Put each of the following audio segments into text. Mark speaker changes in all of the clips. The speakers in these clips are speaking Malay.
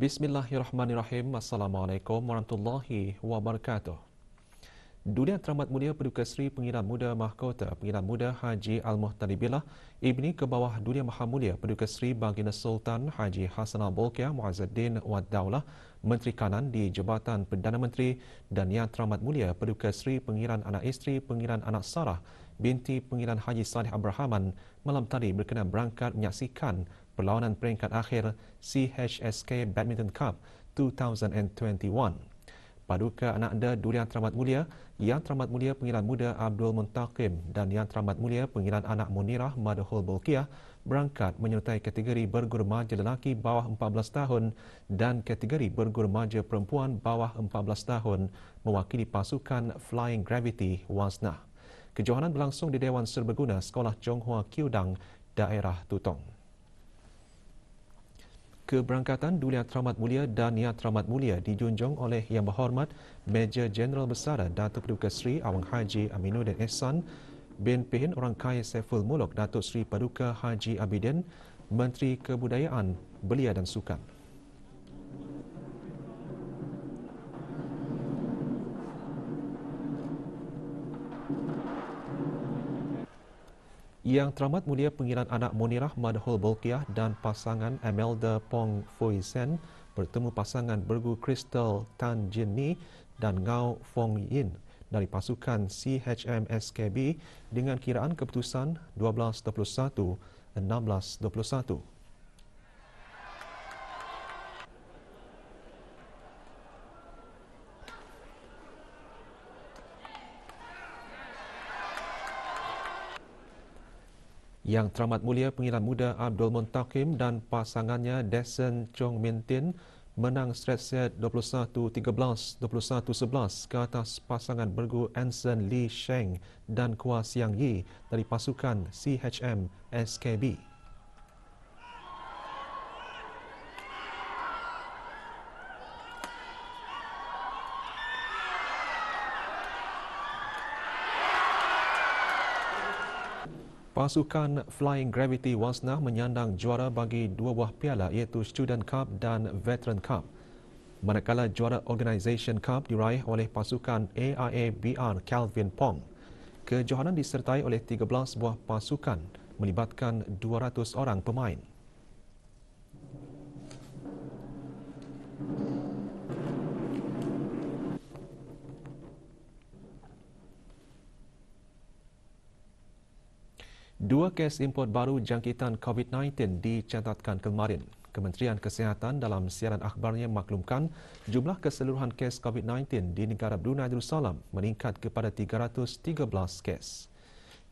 Speaker 1: Bismillahirrahmanirrahim. Assalamualaikum warahmatullahi wabarakatuh. Dulian Teramat Mulia Paduka Seri Pengiran Muda Mahkota Pengiran Muda Haji Al-Muhtalibillah Ibni Kebawah Dulia Maha Mulia Paduka Seri Baginda Sultan Haji Hassanal Bolkiah Muazzuddin Wad Daulah Menteri Kanan di Jabatan Perdana Menteri dan Yang Teramat Mulia Paduka Seri Pengiran Anak Isteri Pengiran Anak Sarah binti Pengiran Haji Saleh Abrahaman malam tadi berkenan berangkat menyaksikan perlawanan peringkat akhir CHSK Badminton Cup 2021. Paduka Anak Anda Durian Teramat Mulia, Yang Teramat Mulia Pengiran Muda Abdul Muntaqim dan Yang Teramat Mulia Pengiran Anak Munirah Madhul Bolkiah berangkat menyertai kategori berguru remaja lelaki bawah 14 tahun dan kategori berguru remaja perempuan bawah 14 tahun mewakili pasukan Flying Gravity Wasnah. Kejohanan berlangsung di Dewan Serbaguna Sekolah Chonghua Kiudang, daerah Tutong. Keberangkatan Dulia Teramat Mulia dan Yang Teramat Mulia dijunjung oleh Yang Berhormat Major Jeneral Besar Datuk Paduka Seri Awang Haji Aminuddin Ehsan bin Pehin Orang Kaya Saiful Muluk Datuk Seri Paduka Haji Abidin, Menteri Kebudayaan, Belia dan Sukan. Yang Teramat Mulia Pengiran Anak Munirah Madhul Bolkiah dan pasangan Amelda Pong Fui Sen bertemu pasangan bergu Crystal Tan Jin Ni dan Ngau Fong Yin dari pasukan CHM SKB dengan kiraan keputusan 12-21, 16-21. Yang Teramat Mulia Pengiran Muda Abdul Muntaqim dan pasangannya Desen Chong Min Tin menang straight set 21-13, 21-11 ke atas pasangan bergu Anson Lee Sheng dan Kua Siang Yi dari pasukan CHM SKB. Pasukan Flying Gravity Wasnah menyandang juara bagi dua buah piala iaitu Student Cup dan Veteran Cup. Manakala juara Organisation Cup diraih oleh pasukan AIA BR Calvin Pong. Kejohanan disertai oleh 13 buah pasukan melibatkan 200 orang pemain. Dua kes import baru jangkitan COVID-19 dicatatkan kemarin. Kementerian Kesihatan dalam siaran akhbarnya maklumkan jumlah keseluruhan kes COVID-19 di negara Brunei Darussalam meningkat kepada 313 kes.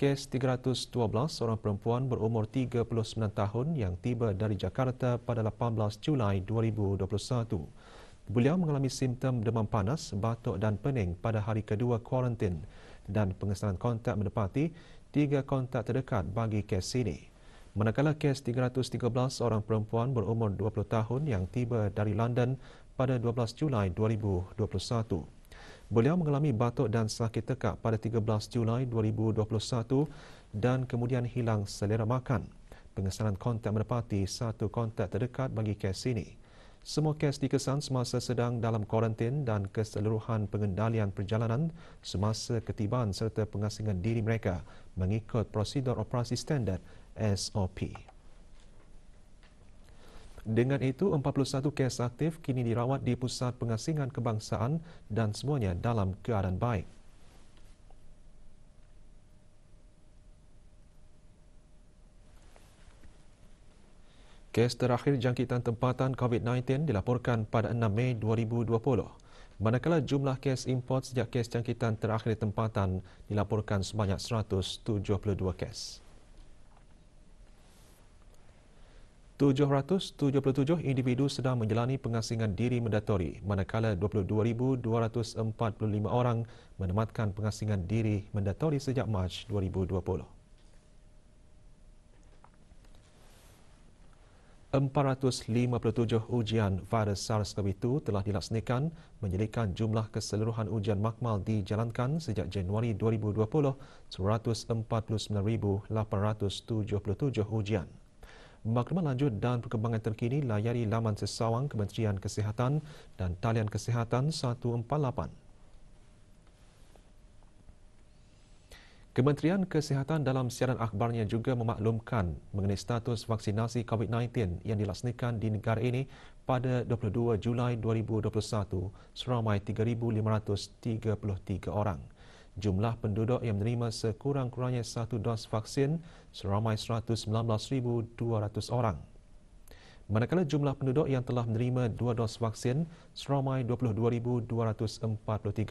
Speaker 1: Kes 312 seorang perempuan berumur 39 tahun yang tiba dari Jakarta pada 18 Julai 2021. Beliau mengalami simptom demam panas, batuk dan pening pada hari kedua kuarantin dan pengesalan kontak mendapati 3 kontak terdekat bagi kes ini. Manakala kes 313 orang perempuan berumur 20 tahun yang tiba dari London pada 12 Julai 2021. Beliau mengalami batuk dan sakit tekak pada 13 Julai 2021 dan kemudian hilang selera makan. Pengesalan kontak mendapati 1 kontak terdekat bagi kes ini. Semua kes dikesan semasa sedang dalam kuarantin dan keseluruhan pengendalian perjalanan semasa ketibaan serta pengasingan diri mereka mengikut prosedur operasi standard SOP. Dengan itu, 41 kes aktif kini dirawat di Pusat Pengasingan Kebangsaan dan semuanya dalam keadaan baik. Kes terakhir jangkitan tempatan COVID-19 dilaporkan pada 6 Mei 2020. Manakala jumlah kes import sejak kes jangkitan terakhir tempatan dilaporkan sebanyak 172 kes. 777 individu sedang menjalani pengasingan diri mandatori, manakala 22,245 orang menematkan pengasingan diri mandatori sejak Mac 2020. 457 ujian virus SARS-CoV-2 telah dilaksanakan menjadikan jumlah keseluruhan ujian makmal dijalankan sejak Januari 2020 149,877 ujian. Maklumat lanjut dan perkembangan terkini layari laman sesawang Kementerian Kesihatan dan talian Kesihatan 148. Kementerian Kesihatan dalam siaran akhbarnya juga memaklumkan mengenai status vaksinasi COVID-19 yang dilaksanakan di negara ini pada 22 Julai 2021 seramai 3,533 orang. Jumlah penduduk yang menerima sekurang-kurangnya satu dos vaksin seramai 119,200 orang. Manakala jumlah penduduk yang telah menerima 2 dos vaksin seramai 22,243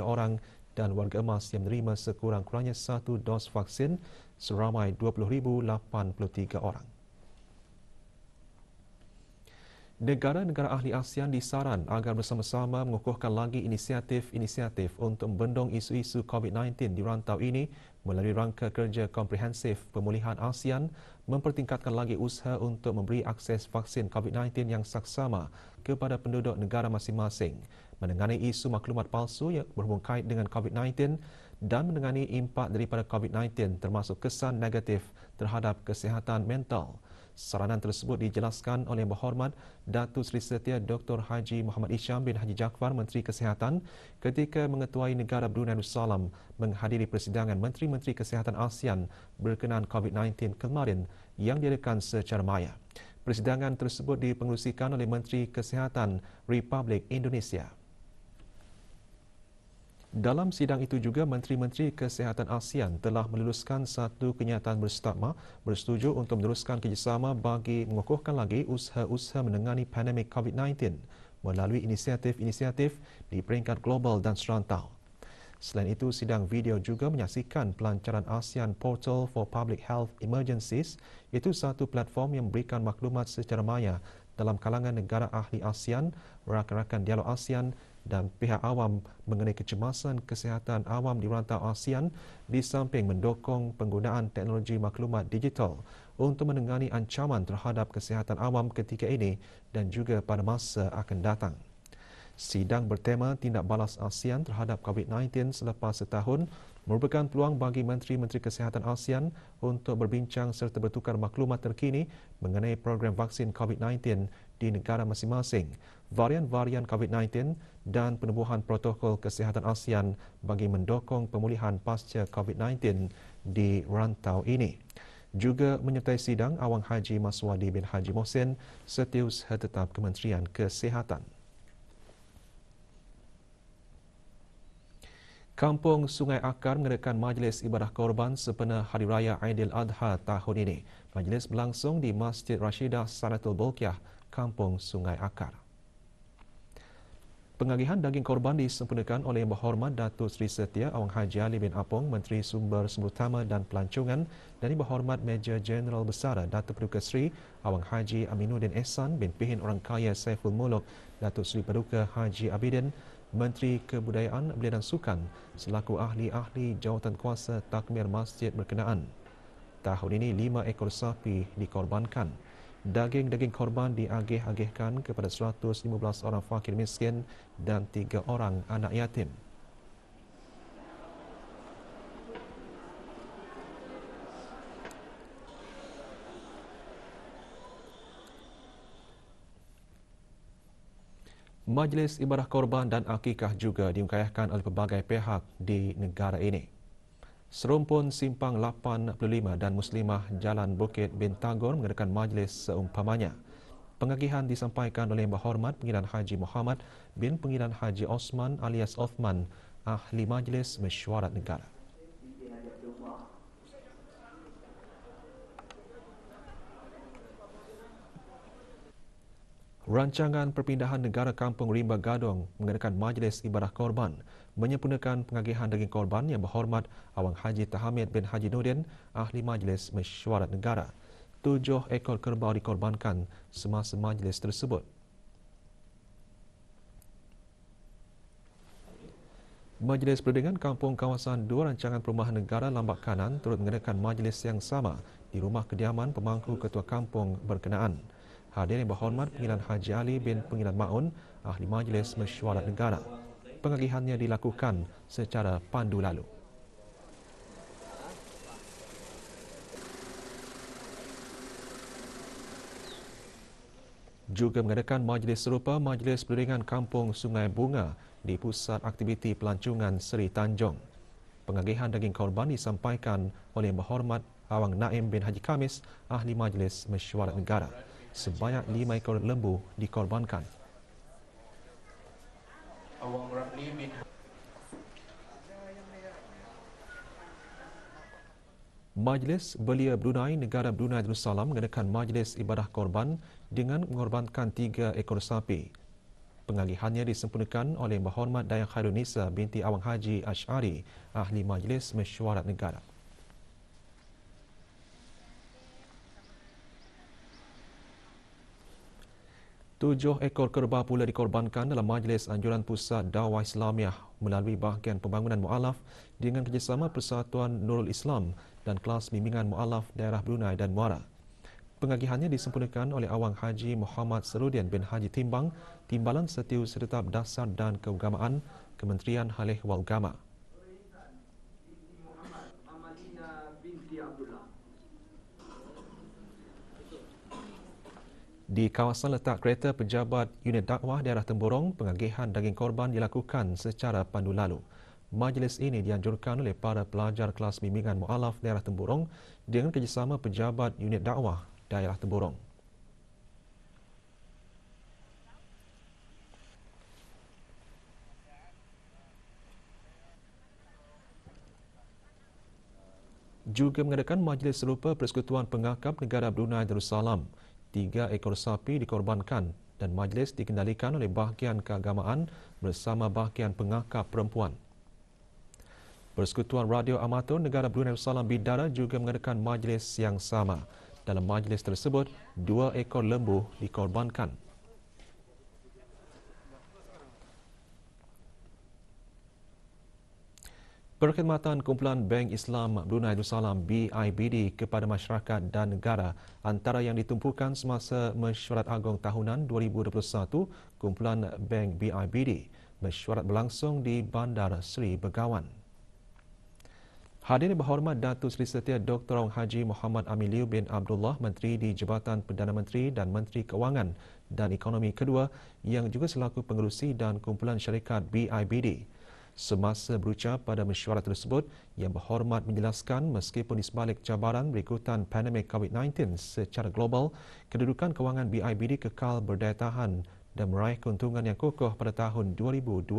Speaker 1: orang dan warga emas yang menerima sekurang-kurangnya satu dos vaksin seramai 20,083 orang. Negara-negara ahli ASEAN disaran agar bersama-sama mengukuhkan lagi inisiatif-inisiatif untuk membendung isu-isu COVID-19 di rantau ini melalui rangka kerja komprehensif pemulihan ASEAN mempertingkatkan lagi usaha untuk memberi akses vaksin COVID-19 yang saksama kepada penduduk negara masing-masing, menangani isu maklumat palsu yang berhubung kait dengan COVID-19 dan menangani impak daripada COVID-19 termasuk kesan negatif terhadap kesihatan mental. Saranan tersebut dijelaskan oleh Yang Berhormat Datuk Seri Setia Dr. Haji Muhammad Isham bin Haji Jaafar, Menteri Kesihatan, ketika mengetuai negara Brunei Darussalam menghadiri persidangan Menteri-Menteri Kesihatan ASEAN berkenaan COVID-19 kemarin yang diadakan secara maya. Persidangan tersebut dipengerusikan oleh Menteri Kesihatan Republik Indonesia. Dalam sidang itu juga, Menteri-Menteri Kesihatan ASEAN telah meluluskan satu kenyataan berstakma bersetuju untuk meneruskan kerjasama bagi mengukuhkan lagi usaha-usaha menangani pandemik COVID-19 melalui inisiatif-inisiatif di peringkat global dan serantau. Selain itu, sidang video juga menyaksikan pelancaran ASEAN Portal for Public Health Emergencies, iaitu satu platform yang memberikan maklumat secara maya dalam kalangan negara ahli ASEAN, rakan-rakan dialog ASEAN dan pihak awam mengenai kecemasan kesihatan awam di rantau ASEAN di samping mendukung penggunaan teknologi maklumat digital untuk menangani ancaman terhadap kesihatan awam ketika ini dan juga pada masa akan datang. Sidang bertema tindak balas ASEAN terhadap COVID-19 selepas setahun merupakan peluang bagi Menteri-Menteri Kesihatan ASEAN untuk berbincang serta bertukar maklumat terkini mengenai program vaksin COVID-19 di negara masing-masing, varian-varian COVID-19 dan penubuhan protokol kesihatan ASEAN bagi mendukung pemulihan pasca COVID-19 di rantau ini. Juga menyertai sidang Awang Haji Maswadi bin Haji Mohsin, Setiausaha Tetap Kementerian Kesihatan. Kampung Sungai Akar mengadakan Majlis Ibadah Korban sempena Hari Raya Aidiladha tahun ini. Majlis berlangsung di Masjid Rashidah Sanatul Bolkiah, Kampung Sungai Akar. Pengagihan daging korban disempurnakan oleh Yang Berhormat Datuk Seri Setia Awang Haji Ali bin Apong, Menteri Sumber Utama dan Pelancongan, dan Yang Berhormat Major Jeneral Besar Datuk Paduka Seri Awang Haji Aminuddin Ehsan bin Pihin Orang Kaya Saiful Muluk, Datuk Seri Paduka Haji Abidin, Menteri Kebudayaan, Belia dan Sukan selaku ahli-ahli jawatankuasa takmir masjid berkenaan. Tahun ini 5 ekor sapi dikorbankan. Daging-daging korban diagih-agihkan kepada 115 orang fakir miskin dan 3 orang anak yatim. Majlis Ibadah Korban dan Akikah juga diungkayahkan oleh pelbagai pihak di negara ini. Serumpun Simpang 85 dan Muslimah Jalan Bukit Bintagor mengadakan majlis seumpamanya. Pengagihan disampaikan oleh Yang Berhormat Pengiran Haji Muhammad bin Pengiran Haji Osman alias Othman, Ahli Majlis Mesyuarat Negara. Rancangan Perpindahan Negara Kampung Rimba Gadong mengadakan Majlis Ibadah Korban menyempurnakan pengagihan daging korban. Yang Berhormat Awang Haji Tahamid bin Haji Nudin, Ahli Majlis Mesyuarat Negara. 7 ekor kerbau dikorbankan semasa majlis tersebut. Majlis Perundingan Kampung Kawasan 2 Rancangan Perumahan Negara Lambak Kanan turut mengadakan majlis yang sama di rumah kediaman pemangku ketua kampung berkenaan. Hadir Yang Berhormat Pengiran Haji Ali bin Pengiran Maun, Ahli Majlis Mesyuarat Negara. Pengagihannya dilakukan secara pandu lalu. Juga mengadakan majlis serupa Majlis Peleringan Kampung Sungai Bunga di Pusat Aktiviti Pelancongan Seri Tanjung. Pengagihan daging korban disampaikan oleh Yang Berhormat Awang Naim bin Haji Khamis, Ahli Majlis Mesyuarat Negara. Sebanyak 5 ekor lembu dikorbankan. Majlis Belia Brunei Negara Brunei Darussalam mengadakan majlis ibadah korban dengan mengorbankan 3 ekor sapi. Pengagihannya disempurnakan oleh Yang Berhormat Dayang Khairunisa binti Awang Haji Ash'ari, Ahli Majlis Mesyuarat Negara. Tujuh ekor kerbau pula dikorbankan dalam Majlis Anjuran Pusat Dakwah Islamiah melalui bahagian pembangunan mu'alaf dengan kerjasama Persatuan Nurul Islam dan Kelas Bimbingan Mu'alaf Daerah Brunei dan Muara. Pengagihannya disempurnakan oleh Awang Haji Muhammad Serudian bin Haji Timbang, Timbalan Setiausaha Dasar dan Keagamaan, Kementerian Hal Ehwal Agama. Di kawasan letak kereta pejabat unit dakwah daerah Temburong, pengagihan daging korban dilakukan secara pandu lalu. Majlis ini dianjurkan oleh para pelajar kelas bimbingan mu'alaf daerah Temburong dengan kerjasama pejabat unit dakwah daerah Temburong. Juga mengadakan majlis serupa Persekutuan Pengakap Negara Brunei Darussalam. 3 ekor sapi dikorbankan dan majlis dikendalikan oleh bahagian keagamaan bersama bahagian pengakap perempuan. Persekutuan Radio Amatur Negara Brunei Darussalam Bidara juga mengadakan majlis yang sama. Dalam majlis tersebut, 2 ekor lembu dikorbankan. Perkhidmatan Kumpulan Bank Islam Brunei Darussalam BIBD kepada masyarakat dan negara antara yang ditumpukan semasa Mesyuarat Agong Tahunan 2021 Kumpulan Bank BIBD. Mesyuarat berlangsung di Bandar Seri Begawan. Hadirin berhormat Datuk Seri Setia Dr. Awang Haji Muhammad Amin Liu bin Abdullah, Menteri di Jabatan Perdana Menteri dan Menteri Keuangan dan Ekonomi kedua yang juga selaku pengerusi dan kumpulan syarikat BIBD. Semasa berucap pada mesyuarat tersebut, Yang Berhormat menjelaskan meskipun di sebalik cabaran berikutan pandemik COVID-19 secara global, kedudukan kewangan BIBD kekal berdaya tahan dan meraih keuntungan yang kokoh pada tahun 2020.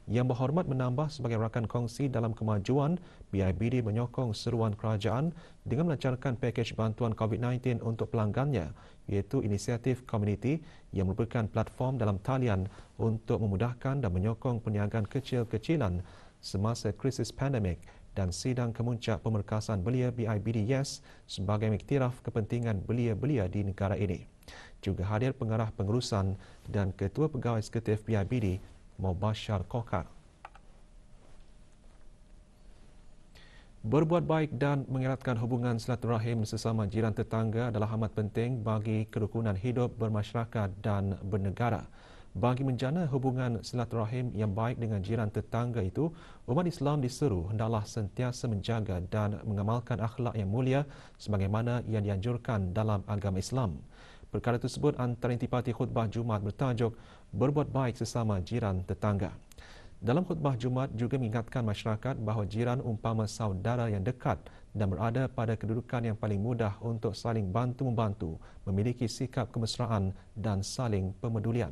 Speaker 1: Yang Berhormat menambah sebagai rakan kongsi dalam kemajuan, BIBD menyokong seruan kerajaan dengan melancarkan pakej bantuan COVID-19 untuk pelanggannya, iaitu inisiatif komuniti yang merupakan platform dalam talian untuk memudahkan dan menyokong perniagaan kecil-kecilan semasa krisis pandemik dan sidang kemuncak pemerkasan belia BIBD YES sebagai mengiktiraf kepentingan belia-belia di negara ini. Juga hadir pengarah pengurusan dan Ketua Pegawai Eksekutif BIBD Mubashar Kokar. Berbuat baik dan mengeratkan hubungan silaturahim sesama jiran tetangga adalah amat penting bagi kerukunan hidup bermasyarakat dan bernegara. Bagi menjana hubungan silaturahim yang baik dengan jiran tetangga itu, umat Islam diseru hendaklah sentiasa menjaga dan mengamalkan akhlak yang mulia sebagaimana yang dianjurkan dalam agama Islam. Perkara tersebut antara intipati khutbah Jumaat bertajuk Berbuat Baik Sesama Jiran Tetangga. Dalam khutbah Jumaat juga mengingatkan masyarakat bahawa jiran umpama saudara yang dekat dan berada pada kedudukan yang paling mudah untuk saling bantu-membantu, memiliki sikap kemesraan dan saling pemedulian.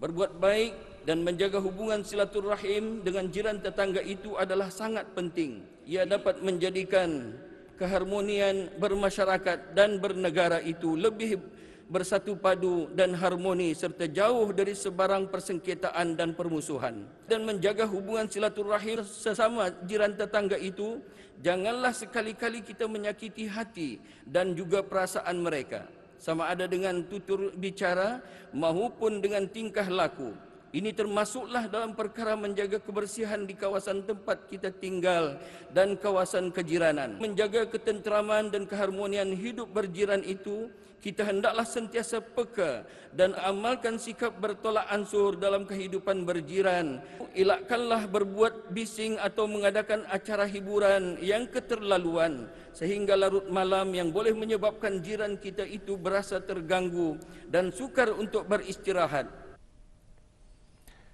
Speaker 2: Berbuat baik dan menjaga hubungan silaturahim dengan jiran tetangga itu adalah sangat penting. Ia dapat menjadikan keharmonian bermasyarakat dan bernegara itu lebih bersatu padu dan harmoni serta jauh dari sebarang persengketaan dan permusuhan. Dan menjaga hubungan silaturahim sesama jiran tetangga itu, janganlah sekali-kali kita menyakiti hati dan juga perasaan mereka, sama ada dengan tutur bicara maupun dengan tingkah laku. Ini termasuklah dalam perkara menjaga kebersihan di kawasan tempat kita tinggal dan kawasan kejiranan. Menjaga ketenteraman dan keharmonian hidup berjiran itu, kita hendaklah sentiasa peka dan amalkan sikap bertolak ansur dalam kehidupan berjiran. Elakkanlah berbuat bising atau mengadakan acara hiburan yang keterlaluan sehingga larut malam yang boleh menyebabkan jiran kita itu berasa terganggu dan sukar untuk beristirahat.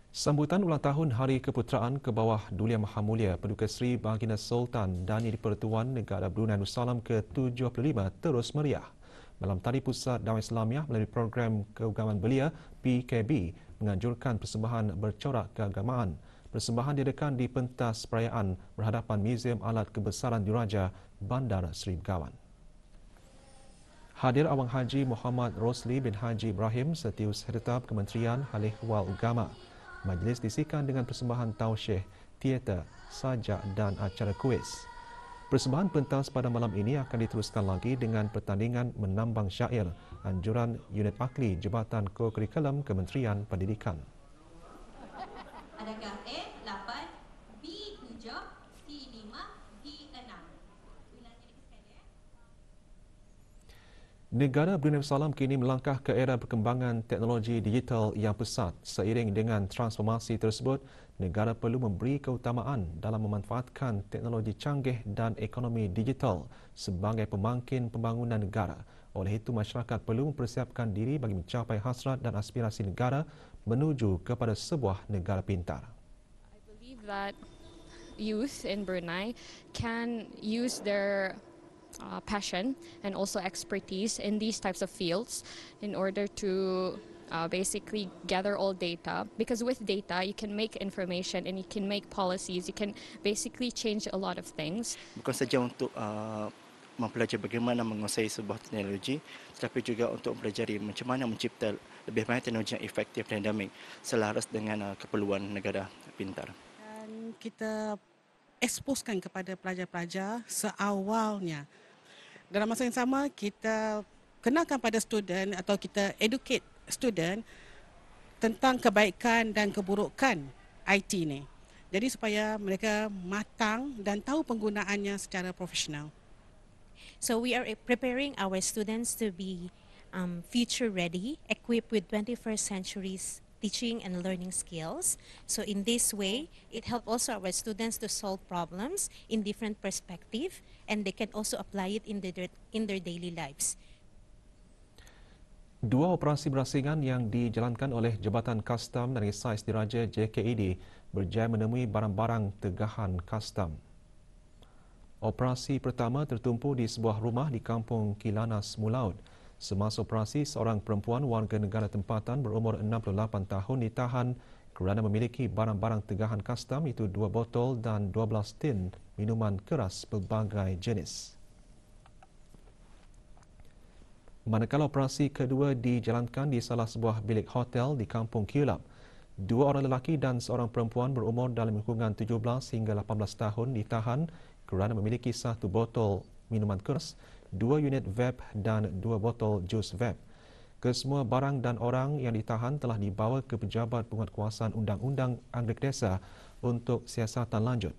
Speaker 1: Sambutan ulang tahun Hari Keputeraan ke bawah Dulia Maha Mulia Paduka Seri Baginda Sultan dan Di-Pertuan Negara Brunei Darussalam ke-75 terus meriah. Malam tadi Pusat Dakwah Islamiah melalui program Keagamaan Belia PKB menganjurkan persembahan bercorak keagamaan. Persembahan diadakan di pentas perayaan berhadapan Muzium Alat Kebesaran Diraja Bandar Seri Begawan. Hadir Awang Haji Muhammad Rosli bin Haji Ibrahim Setiausaha Kementerian Hal Ehwal Agama. Majlis disikan dengan persembahan tausyih, teater, sajak dan acara kuis. Persembahan pentas pada malam ini akan diteruskan lagi dengan pertandingan menambang syair anjuran Unit Akli Jabatan Kokurikulum Kementerian Pendidikan.
Speaker 3: Adakah A8, B7, C5, D6?
Speaker 1: Negara Brunei Darussalam kini melangkah ke era perkembangan teknologi digital yang pesat. Seiring dengan transformasi tersebut, negara perlu memberi keutamaan dalam memanfaatkan teknologi canggih dan ekonomi digital sebagai pembangkit pembangunan negara. Oleh itu, masyarakat perlu mempersiapkan diri bagi mencapai hasrat dan aspirasi negara menuju kepada sebuah negara pintar.
Speaker 4: I believe that youth in Brunei can use their passion and also expertise in these types of fields in order to basically gather all data, because with data you can make information and you can make policies, you can basically change a lot of things.
Speaker 5: Bukan saja untuk mempelajari bagaimana menguasai sebuah teknologi, tetapi juga untuk mempelajari macam mana mencipta lebih banyak teknologi yang efektif dan dinamik selaras dengan keperluan negara pintar.
Speaker 6: Dan kita eksposkan kepada pelajar-pelajar seawalnya. Dalam masa yang sama, kita kenalkan pada student atau kita educate student tentang kebaikan dan keburukan IT ni. Jadi supaya mereka matang dan tahu penggunaannya secara profesional.
Speaker 7: So we are preparing our students to be future ready, equipped with 21st century's teaching and learning skills. So in this way, it helps also our students to solve problems in different perspectives, and they can also apply it in their daily lives.
Speaker 1: Dua operasi berasingan yang dijalankan oleh Jabatan Kastam dan Eksais Diraja JKED berjaya menemui barang-barang tegahan kastam. Operasi pertama tertumpu di sebuah rumah di Kampung Kilanas Mulaud. Semasa operasi, seorang perempuan warga negara tempatan berumur 68 tahun ditahan kerana memiliki barang-barang tegahan kastam, iaitu 2 botol dan 12 tin minuman keras pelbagai jenis. Manakala operasi kedua dijalankan di salah sebuah bilik hotel di Kampung Kiulap, 2 orang lelaki dan seorang perempuan berumur dalam lingkungan 17 hingga 18 tahun ditahan kerana memiliki 1 botol minuman keras, 2 unit vape dan 2 botol jus vape. Kesemua barang dan orang yang ditahan telah dibawa ke Pejabat Penguatkuasaan Undang-Undang Anggrek Desa untuk siasatan lanjut.